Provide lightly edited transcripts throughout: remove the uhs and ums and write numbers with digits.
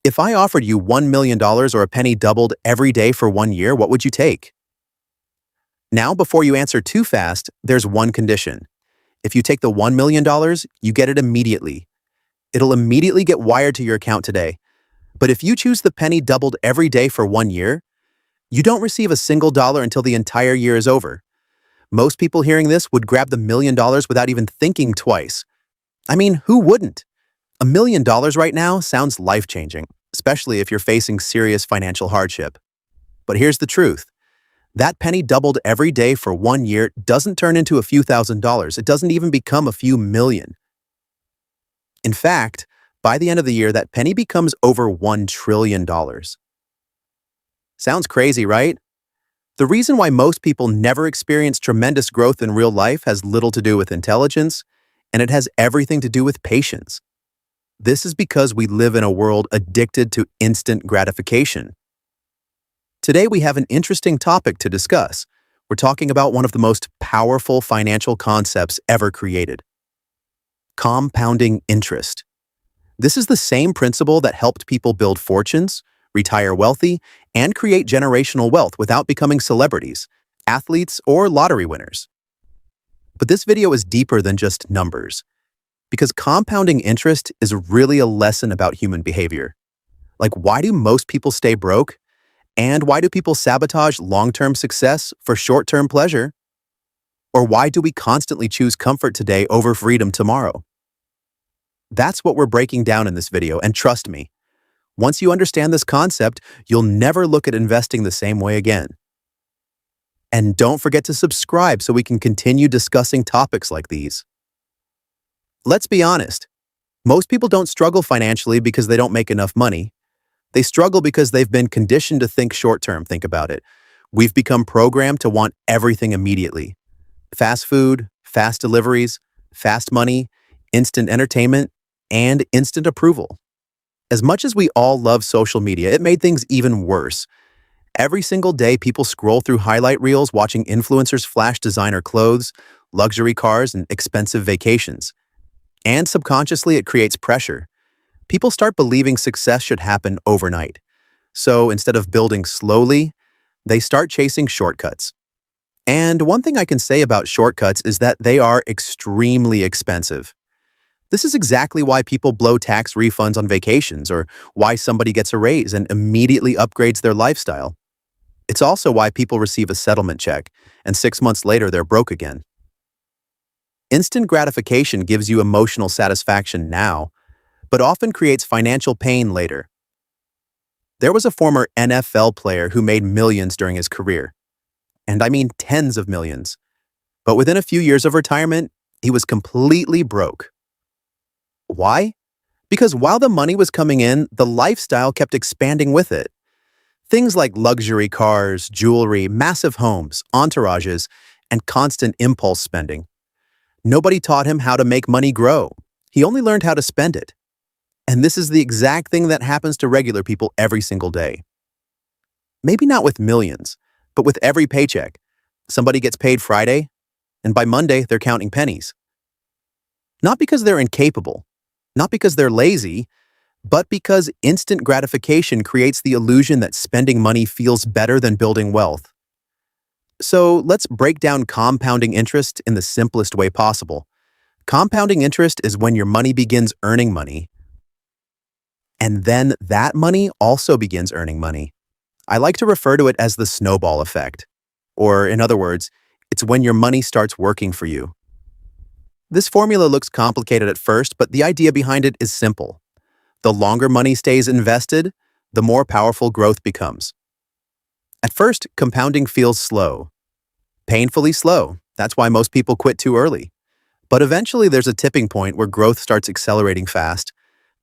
If I offered you $1 million or a penny doubled every day for 1 year, what would you take? Now, before you answer too fast, there's one condition. If you take the $1 million, you get it immediately. It'll immediately get wired to your account today. But if you choose the penny doubled every day for 1 year, you don't receive a single dollar until the entire year is over. Most people hearing this would grab the $1 million without even thinking twice. I mean, who wouldn't? $1 million right now sounds life-changing, especially if you're facing serious financial hardship. But here's the truth. That penny doubled every day for 1 year doesn't turn into a few $1,000s. It doesn't even become a few million. In fact, by the end of the year, that penny becomes over $1 trillion. Sounds crazy, right? The reason why most people never experience tremendous growth in real life has little to do with intelligence, and it has everything to do with patience. This is because we live in a world addicted to instant gratification. Today, we have an interesting topic to discuss. We're talking about one of the most powerful financial concepts ever created: compounding interest. This is the same principle that helped people build fortunes, retire wealthy, and create generational wealth without becoming celebrities, athletes, or lottery winners. But this video is deeper than just numbers, because compounding interest is really a lesson about human behavior. Like, why do most people stay broke? And why do people sabotage long-term success for short-term pleasure? Or why do we constantly choose comfort today over freedom tomorrow? That's what we're breaking down in this video, and trust me, once you understand this concept, you'll never look at investing the same way again. And don't forget to subscribe so we can continue discussing topics like these. Let's be honest. Most people don't struggle financially because they don't make enough money. They struggle because they've been conditioned to think short-term. Think about it. We've become programmed to want everything immediately. Fast food, fast deliveries, fast money, instant entertainment, and instant approval. As much as we all love social media, it made things even worse. Every single day, people scroll through highlight reels watching influencers flash designer clothes, luxury cars, and expensive vacations. And subconsciously, it creates pressure. People start believing success should happen overnight. So instead of building slowly, they start chasing shortcuts. And one thing I can say about shortcuts is that they are extremely expensive. This is exactly why people blow tax refunds on vacations, or why somebody gets a raise and immediately upgrades their lifestyle. It's also why people receive a settlement check, and 6 months later they're broke again. Instant gratification gives you emotional satisfaction now, but often creates financial pain later. There was a former NFL player who made millions during his career. And I mean tens of millions. But within a few years of retirement, he was completely broke. Why? Because while the money was coming in, the lifestyle kept expanding with it. Things like luxury cars, jewelry, massive homes, entourages, and constant impulse spending. Nobody taught him how to make money grow. He only learned how to spend it. And this is the exact thing that happens to regular people every single day. Maybe not with millions, but with every paycheck. Somebody gets paid Friday, and by Monday, they're counting pennies. Not because they're incapable, not because they're lazy, but because instant gratification creates the illusion that spending money feels better than building wealth. So let's break down compounding interest in the simplest way possible. Compounding interest is when your money begins earning money, and then that money also begins earning money. I like to refer to it as the snowball effect. Or in other words, it's when your money starts working for you. This formula looks complicated at first, but the idea behind it is simple. The longer money stays invested, the more powerful growth becomes. At first, compounding feels slow. Painfully slow. That's why most people quit too early. But eventually there's a tipping point where growth starts accelerating fast.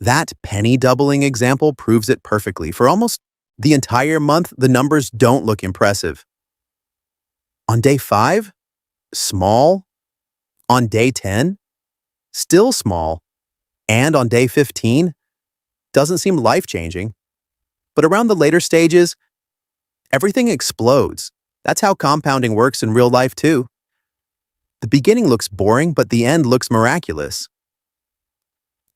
That penny doubling example proves it perfectly. For almost the entire month, the numbers don't look impressive. On day 5, small. On day 10, still small. And on day 15, doesn't seem life-changing. But around the later stages, everything explodes. That's how compounding works in real life too. The beginning looks boring, but the end looks miraculous.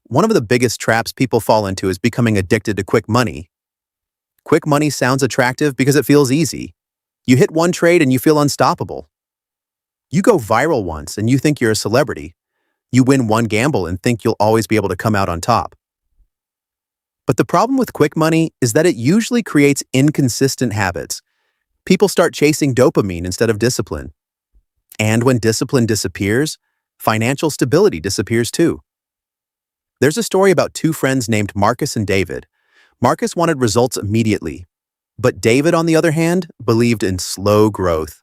One of the biggest traps people fall into is becoming addicted to quick money. Quick money sounds attractive because it feels easy. You hit one trade and you feel unstoppable. You go viral once and you think you're a celebrity. You win one gamble and think you'll always be able to come out on top. But the problem with quick money is that it usually creates inconsistent habits. People start chasing dopamine instead of discipline. And when discipline disappears, financial stability disappears too. There's a story about two friends named Marcus and David. Marcus wanted results immediately, but David, on the other hand, believed in slow growth.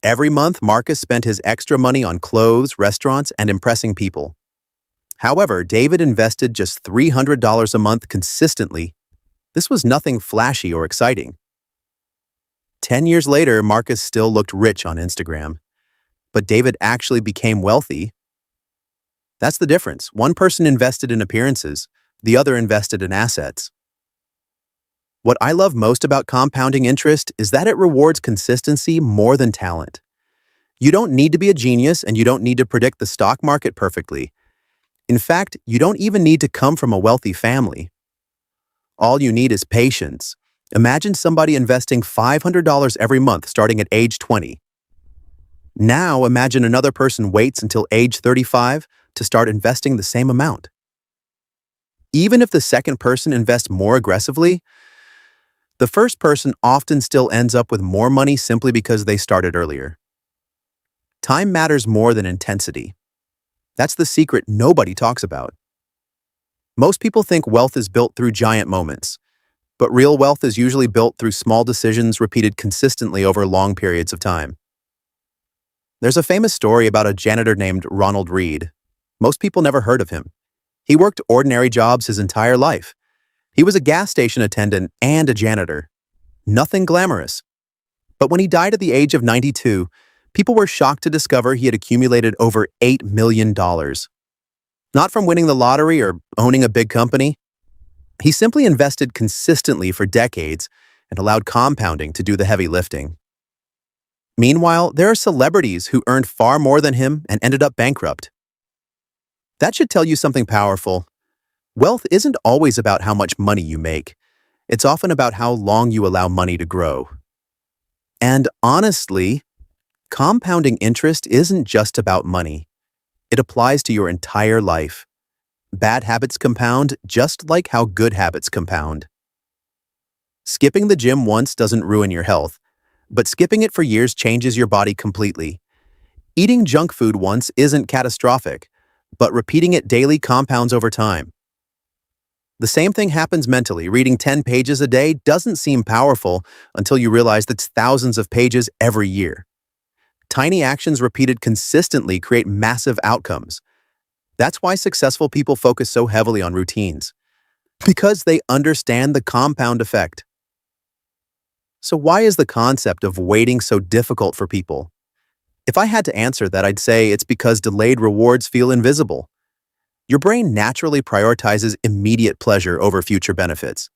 Every month, Marcus spent his extra money on clothes, restaurants, and impressing people. However, David invested just $300 a month consistently. This was nothing flashy or exciting. 10 years later, Marcus still looked rich on Instagram. But David actually became wealthy. That's the difference. One person invested in appearances, the other invested in assets. What I love most about compounding interest is that it rewards consistency more than talent. You don't need to be a genius and you don't need to predict the stock market perfectly. In fact, you don't even need to come from a wealthy family. All you need is patience. Imagine somebody investing $500 every month starting at age 20. Now imagine another person waits until age 35 to start investing the same amount. Even if the second person invests more aggressively, the first person often still ends up with more money simply because they started earlier. Time matters more than intensity. That's the secret nobody talks about. Most people think wealth is built through giant moments, but real wealth is usually built through small decisions repeated consistently over long periods of time. There's a famous story about a janitor named Ronald Reed. Most people never heard of him. He worked ordinary jobs his entire life. He was a gas station attendant and a janitor. Nothing glamorous. But when he died at the age of 92, people were shocked to discover he had accumulated over $8 million. Not from winning the lottery or owning a big company. He simply invested consistently for decades and allowed compounding to do the heavy lifting. Meanwhile, there are celebrities who earned far more than him and ended up bankrupt. That should tell you something powerful. Wealth isn't always about how much money you make. It's often about how long you allow money to grow. And honestly, compounding interest isn't just about money. It applies to your entire life. Bad habits compound just like how good habits compound. Skipping the gym once doesn't ruin your health, but skipping it for years changes your body completely. Eating junk food once isn't catastrophic, but repeating it daily compounds over time. The same thing happens mentally. Reading 10 pages a day doesn't seem powerful until you realize that's thousands of pages every year. Tiny actions repeated consistently create massive outcomes. That's why successful people focus so heavily on routines, because they understand the compound effect. So why is the concept of waiting so difficult for people? If I had to answer that, I'd say it's because delayed rewards feel invisible. Your brain naturally prioritizes immediate pleasure over future benefits.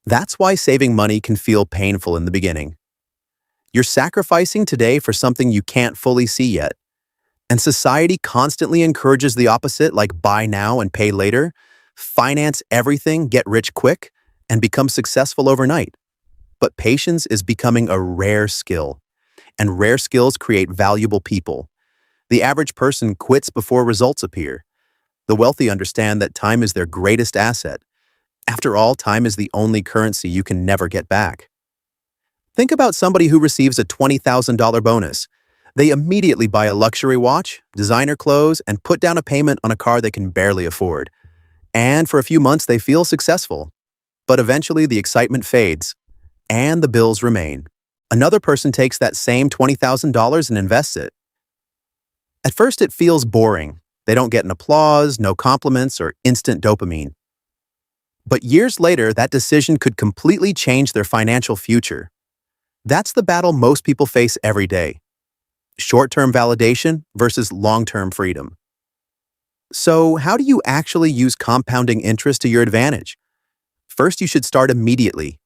That's why saving money can feel painful in the beginning. You're sacrificing today for something you can't fully see yet. And society constantly encourages the opposite, like buy now and pay later, finance everything, get rich quick, and become successful overnight. But patience is becoming a rare skill, and rare skills create valuable people. The average person quits before results appear. The wealthy understand that time is their greatest asset. After all, time is the only currency you can never get back. Think about somebody who receives a $20,000 bonus. They immediately buy a luxury watch, designer clothes, and put down a payment on a car they can barely afford. And for a few months, they feel successful. But eventually, the excitement fades, and the bills remain. Another person takes that same $20,000 and invests it. At first, it feels boring. They don't get an applause, no compliments, or instant dopamine. But years later, that decision could completely change their financial future. That's the battle most people face every day. Short-term validation versus long-term freedom. So, how do you actually use compounding interest to your advantage? First, you should start immediately.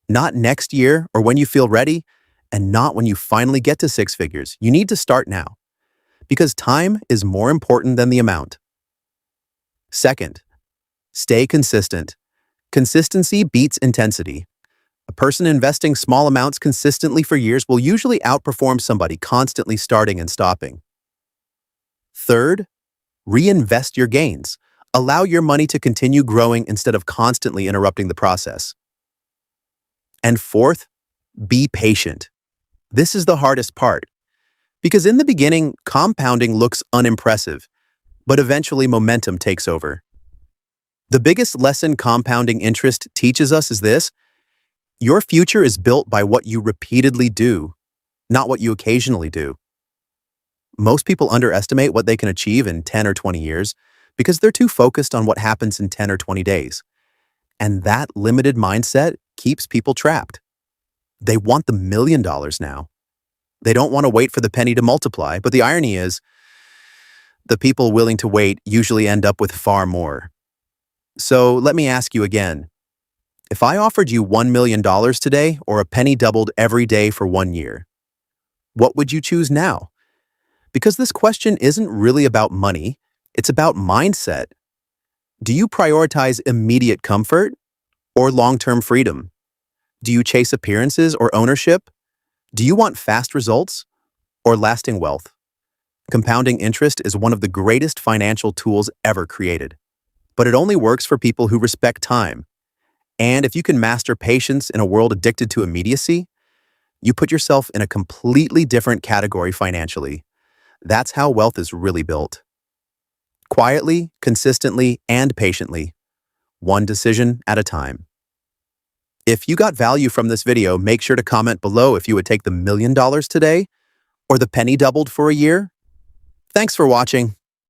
Not next year or when you feel ready, and not when you finally get to six figures. You need to start now. Because time is more important than the amount. Second, stay consistent. Consistency beats intensity. A person investing small amounts consistently for years will usually outperform somebody constantly starting and stopping. Third, reinvest your gains. Allow your money to continue growing instead of constantly interrupting the process. And fourth, be patient. This is the hardest part, because in the beginning, compounding looks unimpressive, but eventually momentum takes over. The biggest lesson compounding interest teaches us is this: your future is built by what you repeatedly do, not what you occasionally do. Most people underestimate what they can achieve in 10 or 20 years because they're too focused on what happens in 10 or 20 days. And that limited mindset keeps people trapped. They want the $1 million now. They don't want to wait for the penny to multiply, but the irony is, the people willing to wait usually end up with far more. So let me ask you again. If I offered you $1 million today or a penny doubled every day for 1 year, what would you choose now? Because this question isn't really about money, it's about mindset. Do you prioritize immediate comfort or long-term freedom? Do you chase appearances or ownership? Do you want fast results or lasting wealth? Compounding interest is one of the greatest financial tools ever created, but it only works for people who respect time. And if you can master patience in a world addicted to immediacy, you put yourself in a completely different category financially. That's how wealth is really built. Quietly, consistently, and patiently, one decision at a time. If you got value from this video, make sure to comment below if you would take the $1 million today or the penny doubled for a year. Thanks for watching.